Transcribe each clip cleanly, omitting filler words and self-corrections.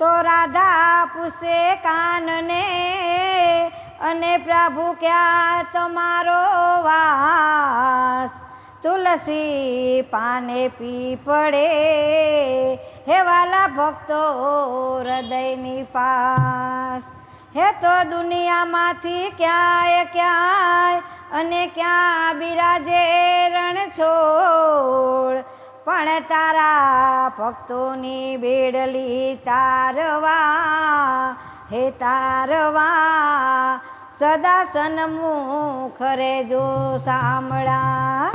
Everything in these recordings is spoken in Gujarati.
તો રાધા પૂછે કાનને અને પ્રભુ ક્યાં તમારો વાસ? તુલસી પાને પીપળે હે વાલા ભક્તો હૃદયની પાસ. હે તો દુનિયામાંથી ક્યાંય અને ક્યાં બિરાજે રણછોડ, પણ તારા ભક્તોની બેડલી તારવા હે તારવા સદા સન્મુખ રેજો સાંભળા.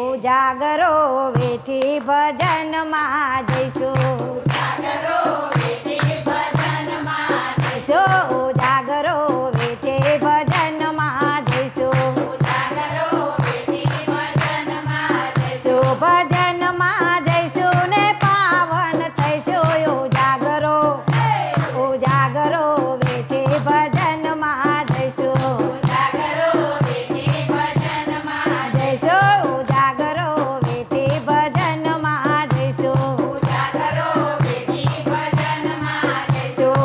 ઉજાગરો વેઠી ભજનમાં જઈશું, ઉજાગરો વેઠી ભજનમાં જઈશું, ઉજાગરો વેઠી ભજનમાં જઈશું, ઉજાગરો વેઠી ભજનમાં જઈશું, ભજનમાં જઈશું ને પાવન થઈશું. ઉજાગરો ઉજાગરો વેઠી ભજનમાં જઈશું, ઉજાગરો વેઠી ભજનમાં જઈશું, ઉજાગરો વેઠી ભજનમાં જઈશું, ઉજાગરો વેઠી ભજનમાં જઈશું.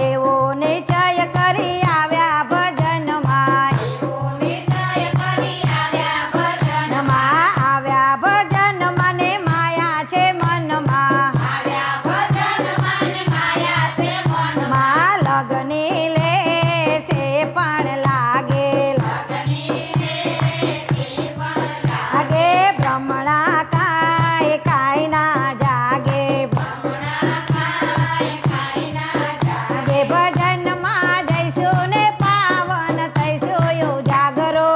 એવો નિશ્ચય કરી આવ્યા ભજનમાં, એવો નિશ્ચય કરી આવ્યા ભજનમાં, આવ્યા ભજનમાં ને માયા છે મનમાં, આવ્યા ભજનમાં ને માયા છે મનમાં. લગની લે છે પણ લાગે, લગની લે છે પણ લાગે, ભ્રમણા કાંઈ ના જાગે, ભ્રમણા કાંઈ ના જાગે. ભજનમાં જઈશું ને પાવન થઈશું. ઉજાગરો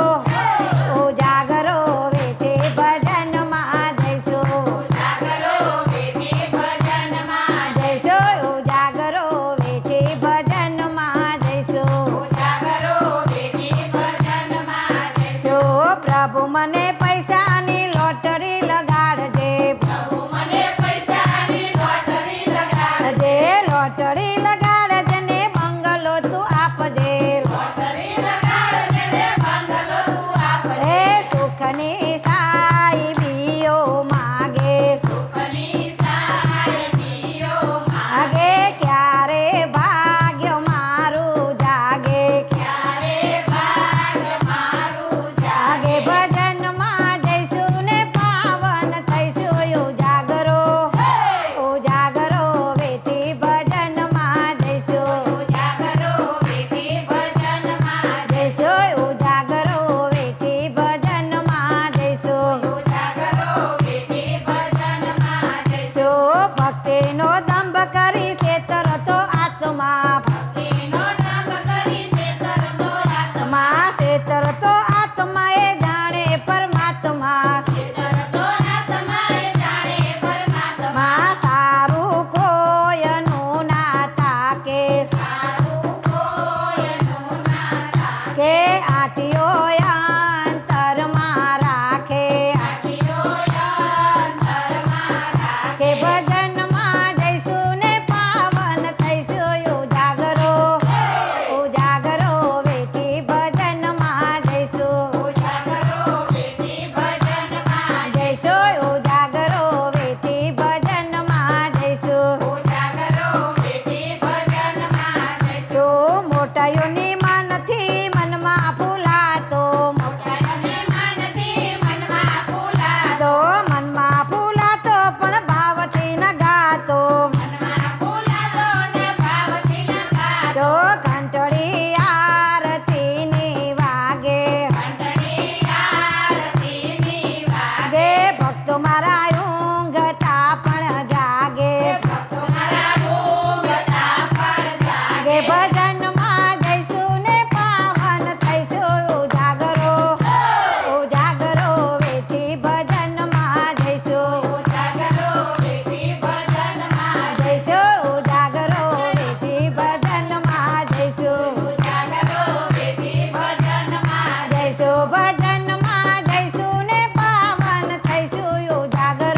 ઉજાગરો વેઠી ભજનમાં જઈશું, ઉજાગરો વેઠી ભજનમાં જઈશું, ઉજાગરો વેઠી ભજનમાં જઈશું, ઉજાગરો વેઠી ભજનમાં જઈશું. પ્રભુ મને પૈસાની લોટરી લગાડજે, પ્રભુ મને પૈસાની લોટરી લગાડજે, લોટરી લગાડજે ને બંગલો તું આપજે, લોટરી લગાડજે ને બંગલો તું આપજે. સુખની સાહેબીઓ માગે, સુખની સાહેબીઓ માગે, ક્યારે ભાગ્ય મારું જાગે, ક્યારે ભાગ્ય મારું જાગે. ભજનમાં જઈશું ને પાવન થઈશું. ઉજાગરો ઉજાગરો વેઠી ભજનમાં જઈશું, ઉજાગરો વેઠી ભજનમાં જઈશું, ઉજાગરો વેઠી ભજનમાં જઈશું, ઉજાગરો વેઠી ભજનમાં જઈશું. ભક્તિનો દંભ કરી છેતરતો આત્મા, ભક્તિનો દંભ કરી છેતરતો આત્મા, છેતરતો આત્મા એ જાણે પરમાત્મા, છેતરતો આત્મા એ જાણે પરમાત્મા. સારું કોયનું ના તાકે, સારું કોયનું ના તાકે, આટિયો અંતરમાં રાખે, આટિયો અંતરમાં રાખે. ભજનમાં જઈશું ને પાવન થઈશું. ઉજાગરો ઉજાગરો વેઠી ભજનમાં જઈશું, ઉજાગરો વેઠી ભજનમાં જઈશું, ઉજાગરો વેઠી ભજનમાં જઈશું, ઉજાગરો વેઠી ભજનમાં જઈશું. મોટાયોની માનથી મનમાં ફૂલાતો, મોટાયોની માનથી મનમાં ફૂલાતો, મનમાં ફૂલાતો પણ ભાવથી ન ગાતો, મનમાં ફૂલાતો ને ભાવથી ન ગાતો. ઘંટડી આરતીની વાગે, ઘંટડી આરતીની વાગે, ભક્તો મારા ઊંઘતા પણ જાગે, ભક્તો મારા ઊંઘતા પણ જાગે. ભજનમાં જઈશું ને પાવન થઈશું. ઉજાગરો ઉજાગરો વેઠી ભજનમાં જઈશું, ઉજાગરો વેઠી ભજનમાં જઈશું, ઉજાગરો વેઠી ભજનમાં જઈશું, ઉજાગરો વેઠી ભજનમાં જઈશું. ભજનમાં જઈશું ને પાવન થઈશું. ઉજાગરો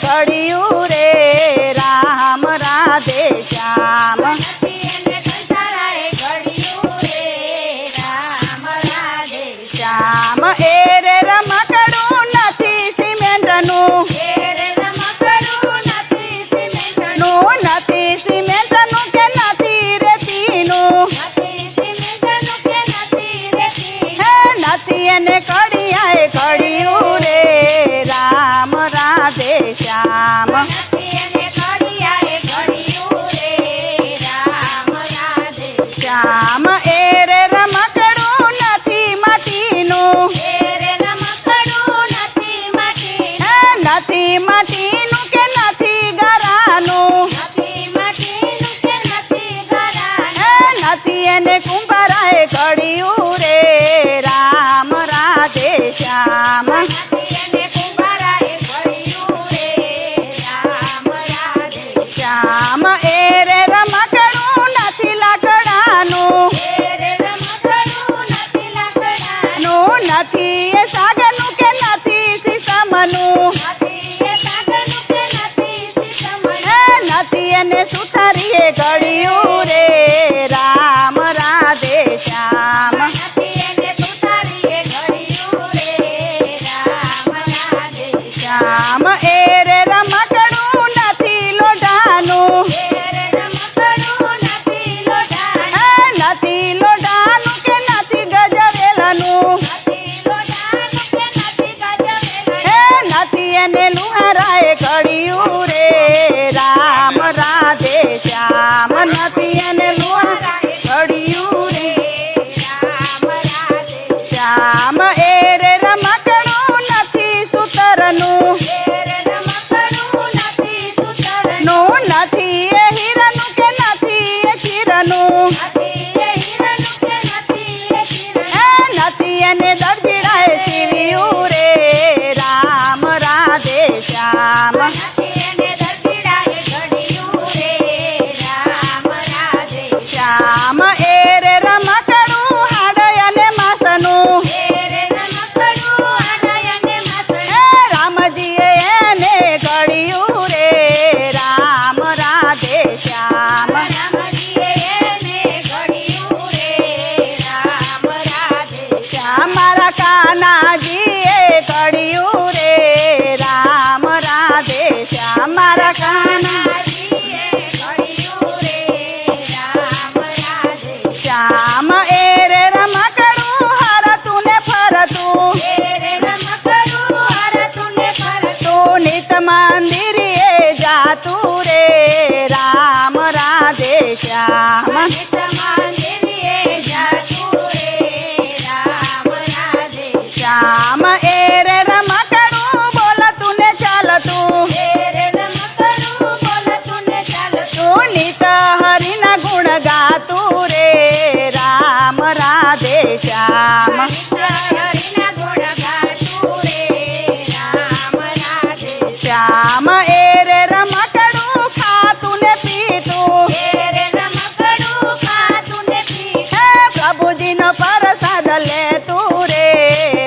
ઘડિયું રે રામ રાધે શ્યામ શ્યામ એ રે રમકડું નથી સિમેન્ટનું નથી સિમેન્ટનું કે નથી રેતીનું નથી એને કડિયાએ ઘડિયું રે રામ રાધે શ્યામ શ્યામ એ રે રમકડું નથી માટીનું નથી માટીનું કે નથી ગરાનું નથી એને કુંભારાએ ઘડિયું રે રામ રાધે શ્યામ શ્યામ એ રે રમકડું નથી લાકડાનું નથી એ સાગરનું કે નથી સીસમનું નથી એને સુથારીએ ઘડિયું રે રામ રાધે શ્યામ શ્યામ એ રે રમકડું નથી લોઢાનું નથી લોઢાનું કે નથી ગજવેલાનું નથી એને લુહારાએ ઘડિયું રે રામ રાધે શ્યામ નથી એને લુહારાએ ઘડિયું રે શ્યામ એ રે રમકડું નથી સૂતરનું નથી એ હીરાનું કે નથી એ ચીરનું નથી એને દરજીડાએ સીવ્યું રે રામ રાધે શ્યામ શ્યામ એ રે રમકડું હાડય અને માસનું રામજીએ એને ઘડિયું રે રામ રાધે શ્યામ શ્યામ મારા કાનાજીએ ઘડિયું રે રામ રાધે શ્યામ મારા શ્યામ એ રે રમકડું હરતું ને ફરતું તું નિત મંદિરે જાતું રે રામ રાધે શ્યામ શ્યામ એ રે રમકડું બોલતું ને ચાલતું તું નિત હરિના ગુણ ગાતું રે રામ રાધે શ્યામ શ્યામ એ રે રમકડું ખાતું ને પીતું પ્રભુજીનો પ્રસાદ લેતું રે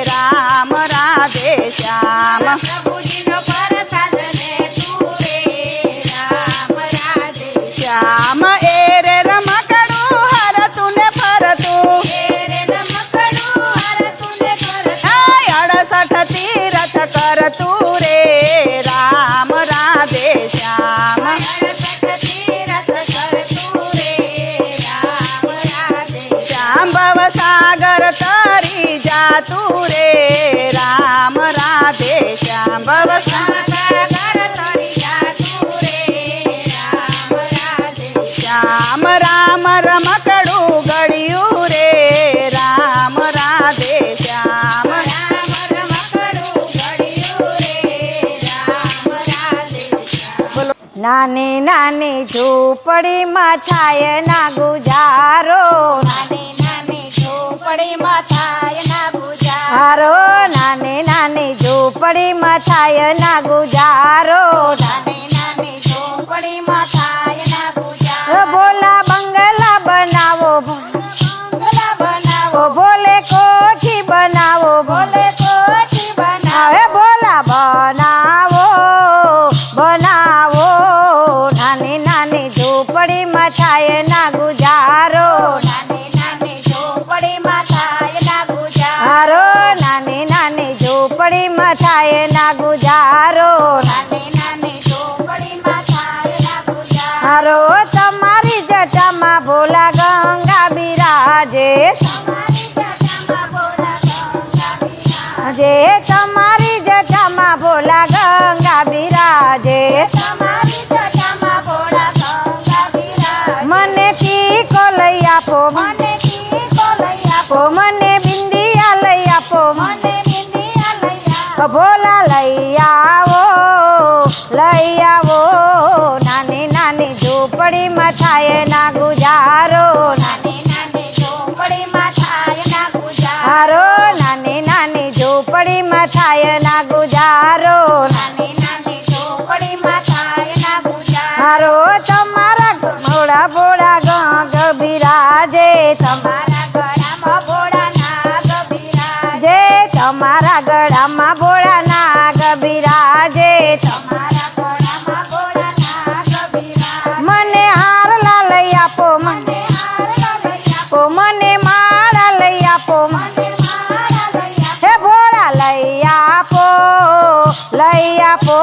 રામ રાધે શ્યામ શ્યામ એ રે રમકડું હરતું ને ફરતું 68 તીરથ કરતું રે રામ રાધે શ્યામ શ્યામ ભવ સાગર તરી જાતું રે રામ રાધે શ્યામ ભવ શ્યામ રામ રમકડું ઘડિયું રે રામ રાધે શ્યામ નાની નાની ઝૂંપડીમાં થાય ના ગુજારો નાની નાની ઝૂંપડીમાં થાય ના ગુજારો ભોલા બંગલા બનાવો ભોલે કોઠી બનાવો ભોલા બનાવો ઝૂંપડીમાં થાય ના ગુજારો નાની નાની ઝૂંપડીમાં થાય ના ગુજારો. હારો તમારી જટામાં ભોલા ગંગા બિરાજે તમારી જટામાં ભોળા ગંગા બિરાજે. જે તમારી જટામાં ભોલા ગંગા બિરાજે તમારી જટામાં ભોળા ગંગા બિરાજે. મને ટીકો લઈ આપો મને ટીકો લઈ આપો. મને બિંદિયા લઈ આપો મને બિંદિયા લઈ આપો. ભોલા લઈ આવો નાની નાની ઝૂંપડીમાં થાય ના ગુજારો નાની નાની ઝૂંપડીમાં થાય ના ગુજારો. હારો નાની નાની ઝૂંપડીમાં થાય ના ગુજારો નાની નાની ઝૂંપડીમાં થાય ના ગુજારો. હારો તમારા ભોળા ભોળા ગંગ બિરાજે તમારા ગળામાં ભોળા નાગ બિરાજે. જે તમારા ગળામાં ભોળા નાગ બિરાજે તમારા ગળામાં ભોળા નાગ બિરાજે. મને હારલા લઈ આપો મને હારલા લઈ આપો. મને માળા લઈ આપો મને માળા લઈ આપો. હે ભોળા લઈ આપો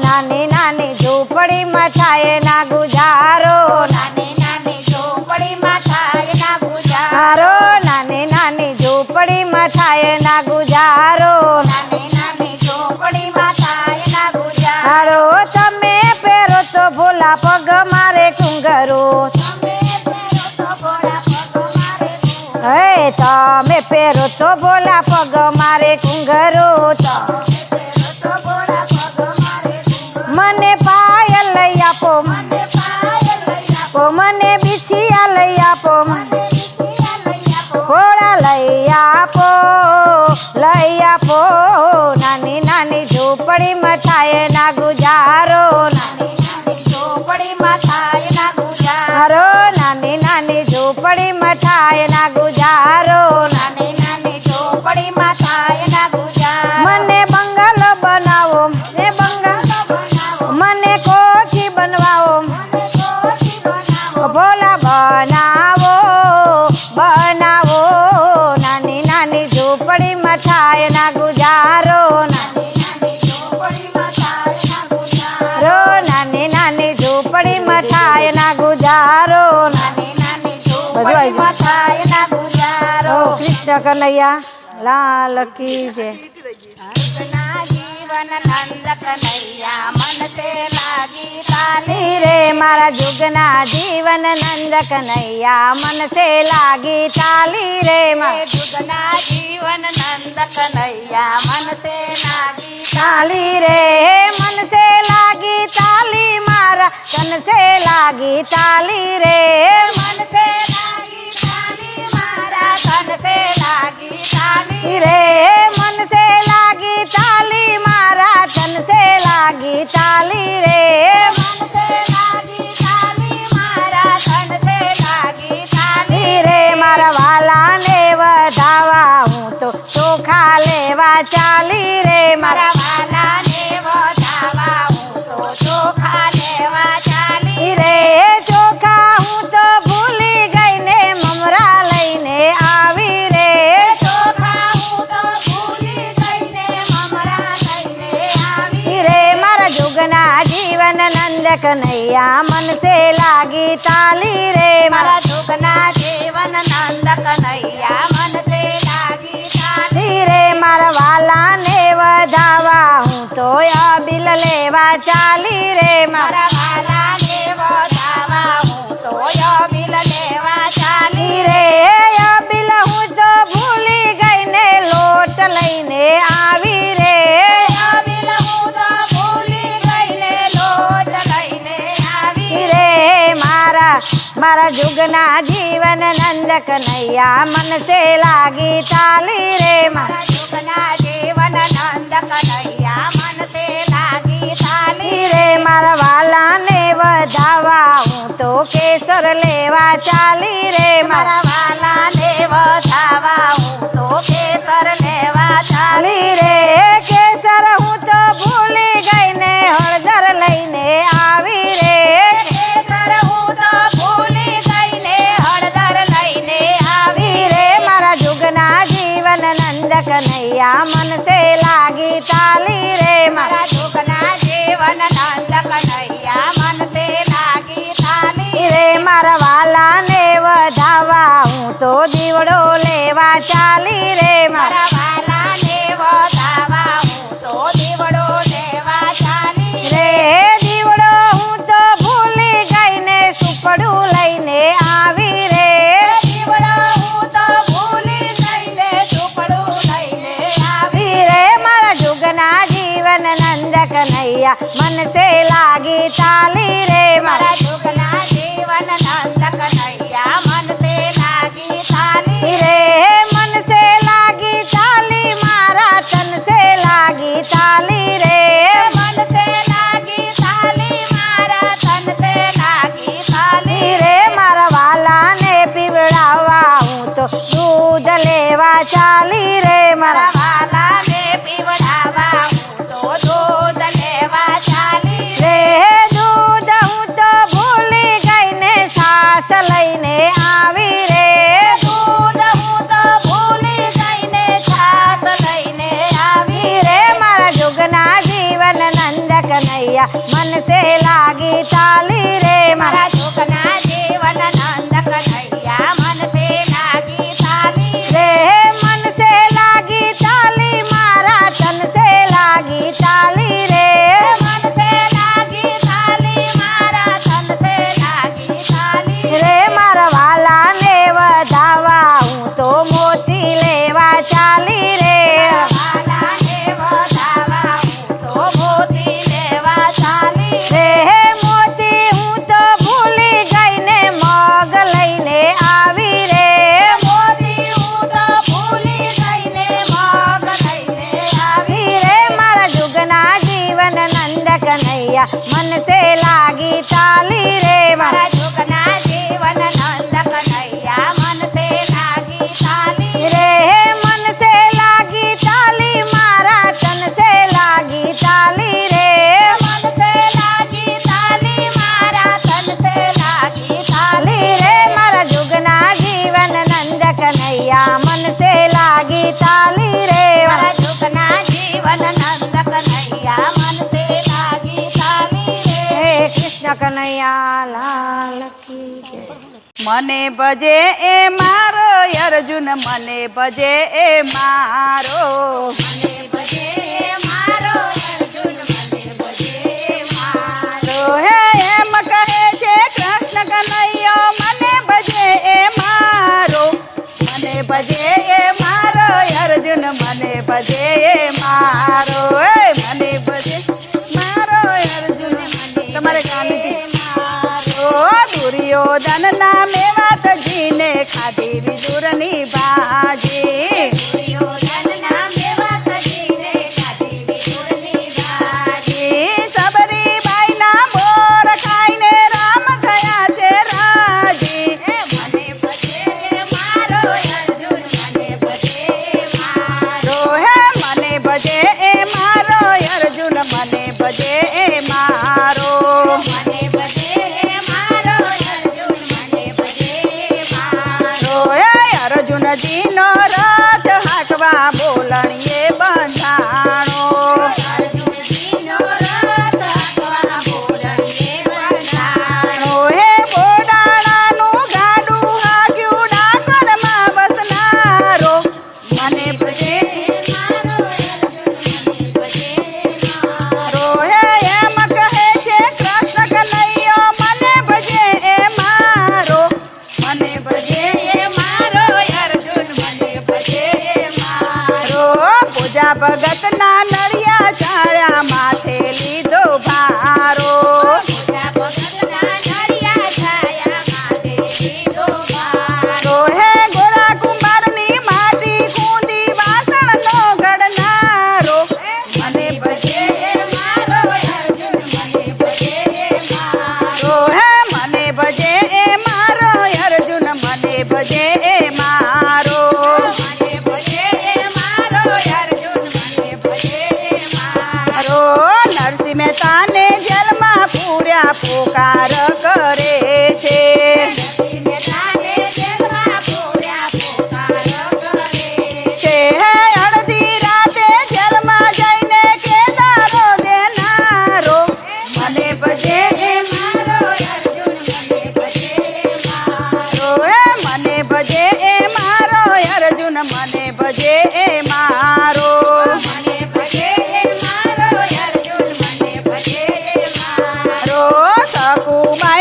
નાની નાની ઝૂંપડીમાં થાય ના ગુજારો નાની નાની ઝૂંપડીમાં થાય ના ગુજારો. હારો નાની નાની ઝૂંપડીમાં થાય ના ગુજારો નાની નાની ઝૂંપડીમાં થાય ના ગુજારો. હારો તમે પહેરો તો ભોલા પગ મારે કુંગરો તમે પહેરો તો ભોળા પગ મારે ઘૂંઘરો. હે તમે પહેરો તો ભોલા પગ મારે કુંગરો તમે પહેરો તો ભોળા પગ મારે ઘૂંઘરો. મને પાયલ લઈ આપો મને પાયલ લઈ આપો. મને બિછિયા લઈ આપો મને બિછિયા લઈ આપો. ભોળા લઈ આપો નાની નાની ઝૂંપડીમાં થાય ના ગુજારો નાની નાની ઝૂંપડીમાં થાય ના ગુજારો. હારો નાની નાની ઝૂંપડીમાં થાય ના ગુજારો નાની નાની ઝૂંપડીમાં થાય ના ગુજારો. મને બંગલો બનાવો મને કોઠી બનવાવો મને કોઠી બનાવો. ભોલા બનાવો નાની નાની ઝૂંપડીમાં થાય ના ગુજારો નાની નાની ઝૂંપડીમાં થાય ના ગુજારો. નાની નાની ઝૂંપડીમાં થાય ના ગુજારો નાની નાની ઝૂંપડીમાં થાય ના ગુજારો. કૃષ્ણ કનૈયા લાલ કી જય. જુગના જીવન નંદ કનૈયા મન તે લાગી તાલી. રે મારા જુગના જીવન નંદ કનૈયા મન સે લાગી તાલી રે જુગના જીવન નંદ કનૈયા મન તે લાગી તાલી રે મન સે લાગી તાલી મારા તન સે લાગી તાલી રે મન તે લાગી તાલી મારા તન તે લાગી તાલી. રે મન સે લાગી તાલી મારા તન સે લાગી તાલી રે મન તે લાગી તાલી મારા તન તે લાગી તાલી. રે મારા વાલાને વધાવા હું તો ચોખા લેવા ચાલી રે મારા મારા વાલાને વધાવા હું તો ચોખા લેવા ચાલી. રે ચોખા હું તો ભૂલી ગઈ ને મમરા લઈને આવી રે ચોખા હું તો ભૂલી ગઈને મમરા લઈને આવી. રે મારા જુગના જીવન નંદ કનૈયા મન સે લાગી તાલી રે મારા જુગના જીવન નંદ કનૈયા મન તે લાગી તાલી. રે મારા વાલાને વધાવા હું તો અબીલ લેવા ચાલી રે મારા વાલાને વધાવા હું તો અબીલ લેવા ચાલી. રે અબીલ હું તો ભૂલી ગઈ ને લોટ લઈને આવી રે અબીલ હું તો ભૂલી ગઈને લોટ લઈને આવી. રે મારા જુગના જીવન નંદ કનૈયા મન સે લાગી તાલી રે મારા જુગના જીવન નંદ કનૈયા મન તે લાગી તાલી. રે મારા વાલાને વધાવા હું તો કેસર લેવા ચાલી રે મારા વાલાને વધાવા હું તો કેસર લેવા ચાલી. ચાલી રે કેસર હું તો ભૂલી ગઈ ને હળદર લઈને આવી રે કેસર હું તો ભૂલી ગઈને હળદર લઈને આવી. રે મારા જુગના જીવન નંદ કનૈયા મન સે લાગી મનસે લાગી તાલી રે મારા જુગના જીવન નંદ કનૈયા મનસે લાગી તાલી રે મનસે લાગી તાલી મારા તનસે લાગી તાલી રે મનસે લાગી તાલી મારા તનસે લાગી તાલી રે મારા વાલાને પીવડાવવા હું તો દૂધ લેવા ચાલી રે મારા મારા વાલાને પીવડાવવા હું તો દૂધ લેવા ચાલી રે દૂધ હું તો ભૂલી ગઈ ને સાસ લઈને આવી રે દૂધ હું તો ભૂલી જઈને છાસ લઈને આવી રે મારા જુગના જીવન નંદ કનૈયા મનસે લાગી તાલી રે મારા મારા જુગના જીવન નંદ કનૈયા મનસે લાગી તાલી રે મનસે લાગી તાલી મારા તનસે લાગી તાલી રે મનસે લાગી તાલી મારા તનસે લાગી તાલી રે મારા વાલાને વધાવા હું તો મોતી લેવા ચાલી રે વાલાને વધાવા હું તો મોતી લેવા ચાલી રે મોતી હું તો ભૂલી ગઈ ને મગ લઈને આવી રે મોતી હું તો ભૂલી જઈને મગ લઈને આવી રે મારા જુગના જીવન નંદ કનૈયા મનસે લાગી તાલી રે મારા જુગના જીવન નંદ કનૈયા મનસે લાગી તાલી રે મનસે લાગી તાલી મારા તનસે લાગી તાલી રે મનસે લાગી તાલી મારા તનસે લાગી તાલી રે મારા જુગના જીવન નંદ કનૈયા મનસે લાગી તાલી રે મારા જુગના જીવન નંદ કનૈયા મનસે લાગી તાલી હે કૃષ્ણ કનૈયા લાલ કી જય. મને ભજે એ મારો અર્જુન મને ભજે એ મારો મને ભજે મારો અર્જુન મને ભજે મારો તો હે એમ કહે છે કૃષ્ણ કનૈયો મને ભજે એ મારો મને ભજે એ મારો અર્જુન મને ભજે એ મારો એ મને ભજે મારો અર્જુન તમારે ગાનું દુર્યોધન ના મેવાતજીને ખાધી વિદુરની ભાજી દુર્યોધનના મેવાતજીને ખાધી વિદુરની ભાજી સબરીબાઈના બોર ખાઈને રામ થયા છે રાજી મને ભજે મારો અર્જુન મને ભજે મારો હે મને ભજે એ મારો અર્જુન મને ભજે એ મારો મને ભજે મારો અર્જુન મને ભજે મારો હે અર્જુનજીનો રથ હાંકવા બોલણીએ બંધાણો અર્જુનજીનો રથ હાંકવા બોલણીએ બંધાણો હે બોડાણાનું ગાડું હાંક્યું ડાકરમાં બસનારો મને ભજે મારો અર્જુન મને ભજે મારો હે એમ કહે છે કૃષ્ણ કનૈયો મને ભજે એ મારો મને ભજે મારો અર્જુન મને ભજે મારો પૂજા ભગતના નરિયા ચાળ્યા માથે લીધો ભારો પૂજા ભગતના નરિયા છાયા માથે લીધો ભારો હે ગોરા કુંભારની માટી કુંદી વાસણનો ઘડનારો મને ભજે મારો અર્જુન મને ભજે મારો હે મને ભજે એ મારો અર્જુન મને ભજે એ મારો મને ભજે મારો અર્જુન મને ભજે મારો નરસિંહ મહેતાને જેલમાં પૂર્યા પોકાર કરે છે મેદાને જેલમાં પૂર્યા પોકાર કરે છે હે અડધી રાતે જેલમાં જઈને કેદારો દેનારો મને ભજે એ મારો અર્જુન મને ભજે મારો હે મને ભજે એ મારો અર્જુન મને ભજે એ મારો મને ભજે મારો અર્જુન મને ભજે મારો સકુબાઈ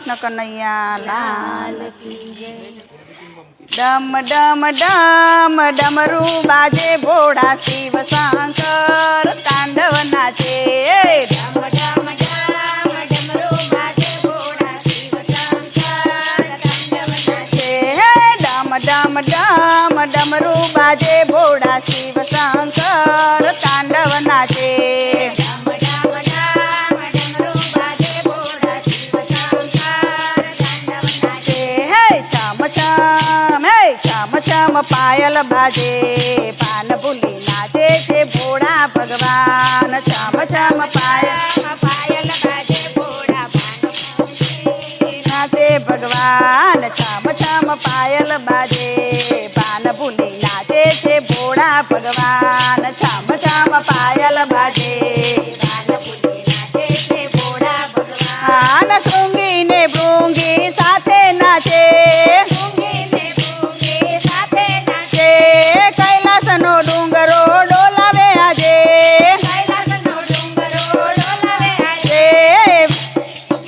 કૃષ્ણ કનૈયા લાલ ડમ ડમ ડમ ડમરું બાજે ભોળા શિવ શંકર તાંડવ નાચે ડમ ડમ ડમ ડમરું બાજે ભોળા શિવ શંકર તાંડવ નાચે. ડમ ડમ ડમ ડમરું બાજે ભોળા શિવ શંકર તાંડવ નાચે ડમ ડમ ડમ ડમરું બાજે ભોળા શિવ શંકર તાંડવ નાચે. ચમ ચમ પાયલ બાજે પાન ભૂલી નાચે છે ભોળા ભગવાન ચમ ચમ પાયલ બાજે ભોળા નાચે ભગવાન ચમ ચમ પાયલ બાજે પાન ભૂલી નાચે છે ભોળા ભગવાન ચમ ચમ પાયલ બાજે નાચે છે ભોળા ભગવાન. શૃંગી ને ભૃંગી સાથે નાચે સાથે નાચે. કૈલાસનો ડુંગરો ડોલાવે આજે કૈલાસનો ડુંગરો ડોલાવે આજે.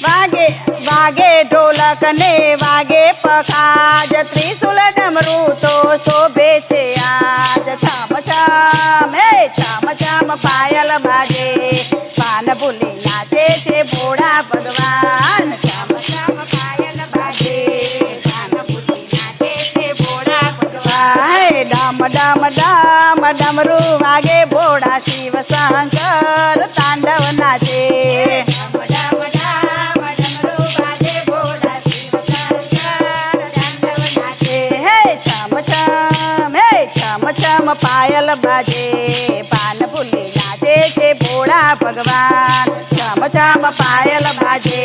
વાગે વાગે ઢોલક ને વાગે પખાજ ત્રિશુલ ડમરું તો શોભે છે આજ છમ છમ છમ છમ પાયલ બાજે પાન ભૂલી નાચે છે ભોળા ભગવાન છમ છમ પાયલ બાજે પાન ભૂલી નાચે છે ભોળા ભગવાન ડમ ડમ ડમ ડમરું વાગે ભોળા શિવ શંકર તાંડવ નાચે ડમ ડમ ડમ ડમરું બાજે ભોળા શિવ શંકર તાંડવ નાચે. ચમ ચમ પાયલ બાજે પાન ભૂલી નાચે છે ભોળા ભગવાન ચમ ચમ પાયલ બાજે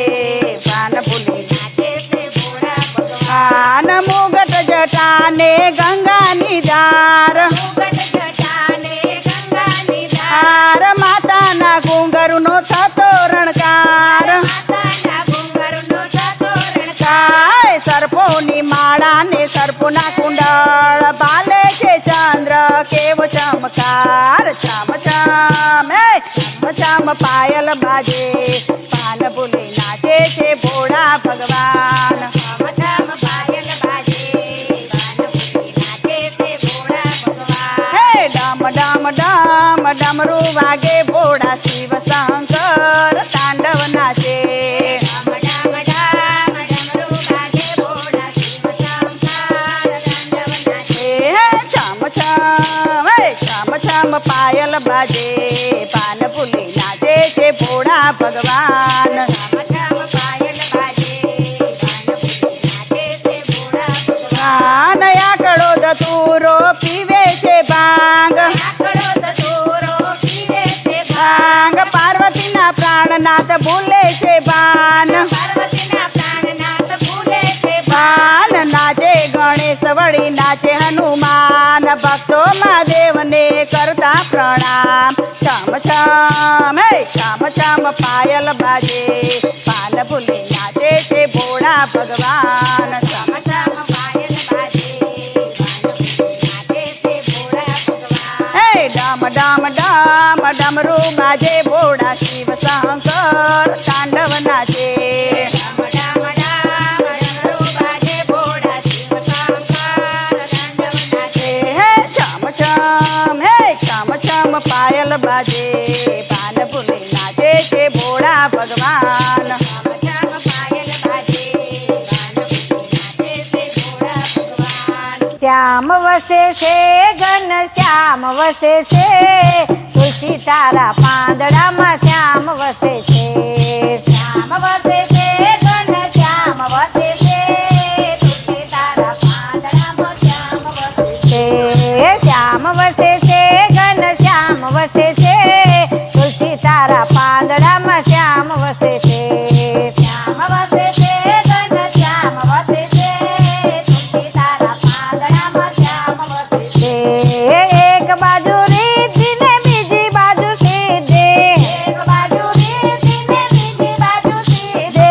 પાન ભૂલી નાચે છે ભોળા ભગવાન. મુગટ જટાને ગંગાની ધાર મુગટ જટાને ગંગાની ધાર. માતાના ઘૂંઘરનો થતો રણકાર માતાના ઘૂંઘરનો થતો રણકાર. સર્પોની માળા ને સર્પોના કુંડળ બાલે છે ચંદ્ર કેવો ચમકાર ચમ ચમ ચમ પાયલ બાજે પાન ભૂલી નાચે છે ભોળા ભગવાન ડમ ડમ પાયલ બાજે પાન ભૂલી નાચે છે ભોળા ભગવાન. ડમ ડમ ડમ ડમરું વાગે ભોળા શિવ શંકર તાંડવ નાચે ડમ ડમ ડમ ડમરું બાજે ભોળા શિવ શંકર તાંડવ નાચે. ચમ ચમ પાયલ બાજે પાન ભૂલી નાચે છે ભોળા ભગવાન ડમ ડમ પાયલ બાજે પાન ભૂલી નાચે છે ભોળા ભગવાન. આકડો દતુરો પીવે છે ભાંગ આકડો દતોરો પીવે છે ભાંગ પાર્વતીના પ્રાણનાથ ભૂલે છે ભાન પાર્વતીના પ્રાણનાથ ભૂલે છે ભાન નાચે ગણેશ વળી નાચે હનુમાન ભક્તો મહાદેવને કરતા પ્રણામ ચમ ચમ ચમ પાયલ બાજે પાન ભૂલી નાચે છે ભોળા ભગવાન ચમ ચમ પાયલ બાજે પાન ભૂલી નાચે છે ભોળા ભગવાન. ડમ ડમ ડમ ડમરું બાજે ભોળા શિવ શંકર તાંડવ નાચે ડમ ડમ ડમ ડમરું બાજે ભોળા શિવ શંકર તાંડવ નાચે. ચમ ચમ પાયલ બાજે પાન ભૂલી નાચે છે ભોળા ભગવાન ચમ પાયલ બાજે પાન ભૂલી નાચે છે ભોળા ભગવાન. શ્યામ વસે છે ઘન શ્યામ વસે છે તુલસી તારા પાંદડામાં શ્યામ વસે છે શ્યામ વસે છે ઘન શ્યામ વસે છે તુલસી તારા પાંદડામાં શ્યામ વસે છે. શ્યામ વસે છે ઘન શ્યામ વસે છે તુલસી તારા પાંદડામાં શ્યામ વસે છે શ્યામ વસે છે ઘન શ્યામ વસે છે તુલસી તારા પાંદડામાં શ્યામ વસે છે. એક બાજુ રીતિ ને બીજી બાજુ સીધે એક બાજુ રીતિ ને બીજી બાજુ સીધે.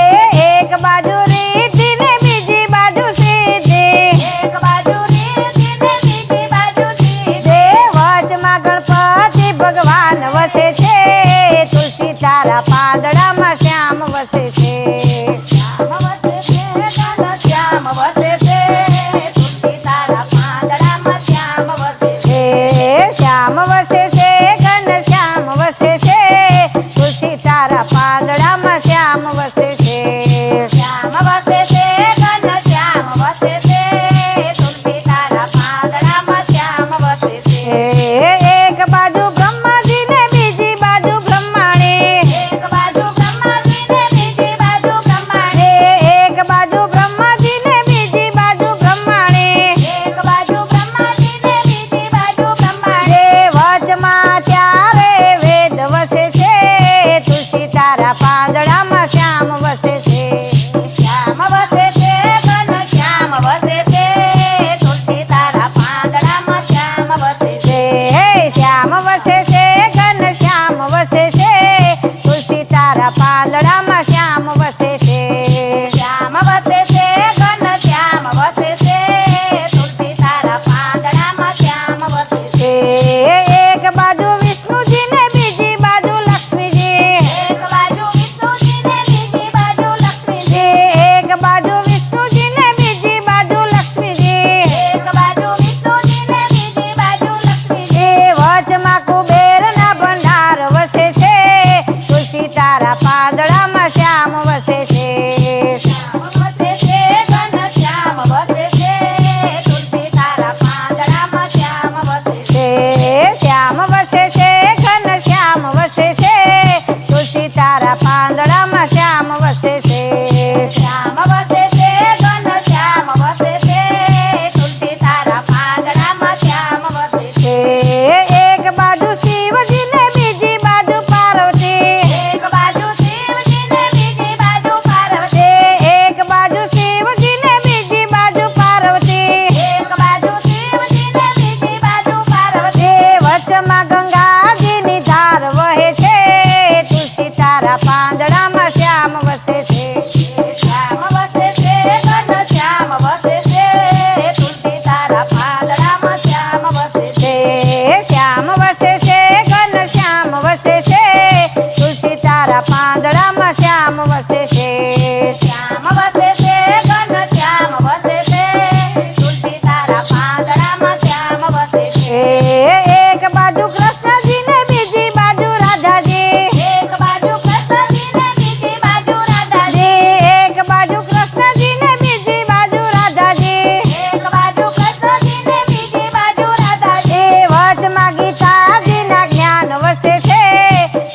ગીતાજીના જ્ઞાન વસે છે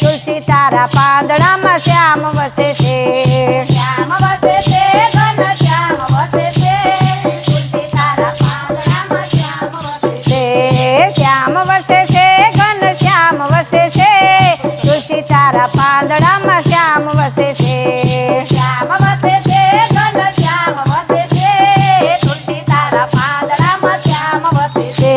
તુલસી તારા પાંદડામાં શ્યામ વસે છે શ્યામ વસે છે ઘન શ્યામ વસે છે તુલસી તારા પાંદડામાં શ્યામ વસે છે શ્યામ વસે છે ઘન શ્યામ વસે છે તુલસી તારા પાંદડામાં શ્યામ વસે છે શ્યામ વસે છે ઘન શ્યામ વસે છે તુલસી તારા પાંદડામાં શ્યામ વસે છે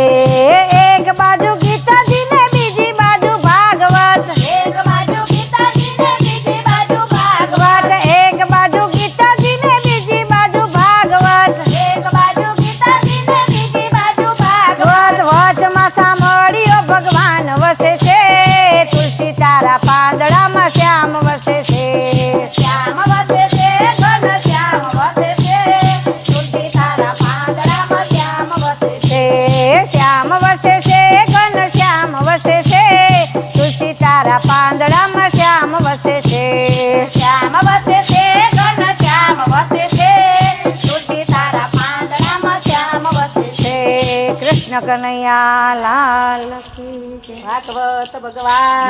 એક બાજુ ગીતાજી ને બીજી બાજુ ભાગવત એક બાજુ ગીતાજી ને બીજી બાજુ ભાગવત ભાગવત એક બાજુ ગીતાજી ને બીજી બાજુ ભાગવત એક બાજુ ગીતાજી ને બીજી બાજુ ભાગવત વચમાં સાંભળ્યો ભગવાન વસે છે તુલસી તારા પાંદડામાં શ્યામ વસે છે શ્યામ વસે છે ઘન શ્યામ વસે છે તુલસી તારા પાંદડામાં શ્યામ વસે છે શ્યામ વસે છે ઘન શ્યામ વસે છે તુલસી તારા પાંદડામાં શ્યામ વસે છે શ્યામ વસે છે ઘન શ્યામ વસે છે તુલસી તારા પાંદડામાં શ્યામ વસે છે કૃષ્ણ કનૈયા લાલ કી જય. ભાગવત ભગવાન